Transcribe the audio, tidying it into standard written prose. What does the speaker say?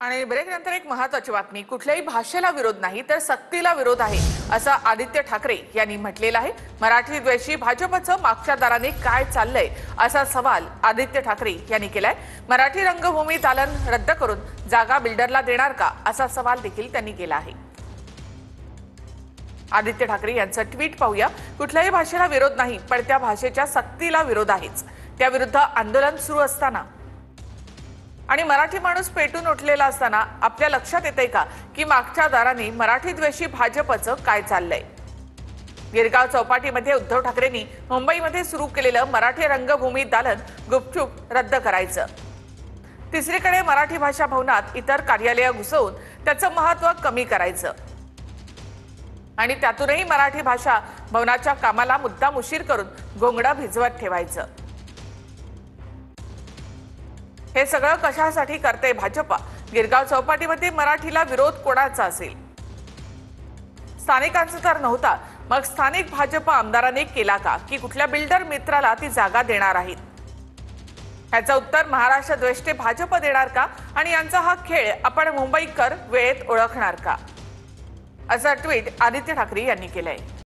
आणि ब्रेकनंतर एक महत्त्वाची बातमी, कुठल्याही भाषेला विरोध नाही तर सक्तीला विरोध आहे असं आदित्य ठाकरे यांनी म्हटलेलं आहे। मराठी द्वेषी भाजपचं मागच्या दाराने काय चाललंय असा सवाल आदित्य ठाकरे यांनी केलाय। मराठी रंगभूमी दालन रद्द करून जागा बिल्डरला देणार का असा सवाल देखील त्यांनी केला आहे। आदित्य ठाकरे यांचं ट्विट पाहूया। कुठल्याही भाषेला विरोध नाही पण त्या भाषेच्या सक्तीला विरोध आहेच। त्याविरुद्ध आंदोलन सुरू असताना आणि मराठी माणूस पेटून उठलेला असताना आपल्या लक्षात येतंय का की मागच्या दाराने मराठी द्वेषी भाजपचं काय चाललंय। गिरगाव चौपाटीमध्ये उद्धव ठाकरेंनी मुंबईमध्ये सुरू केलेलं मराठी रंगभूमी दालन गुपचूप रद्द करायचं। तिसरीकडे मराठी भाषा भवनात इतर कार्यालय घुसवून त्याचं महत्त्व कमी करायचं आणि त्यातूनही मराठी भाषा भवनाच्या कामाला मुद्दाम उशीर करून गोंगडा भिजवत ठेवायचं। हे सगळं कशासाठी करते भाजप? गिरगाव चौपाटीमध्ये मराठीला विरोध कोणाचा असेल? स्थानिकांचा तर नव्हता, मग स्थानिक भाजप आमदारांनी केला का की कुठल्या बिल्डर मित्राला ती जागा देणार आहेत? ह्याचं उत्तर महाराष्ट्र द्वेष्टे भाजप देणार का आणि यांचा हा खेळ आपण मुंबईकर वेळेत ओळखणार का? असं ट्विट आदित्य ठाकरे यांनी केलंय।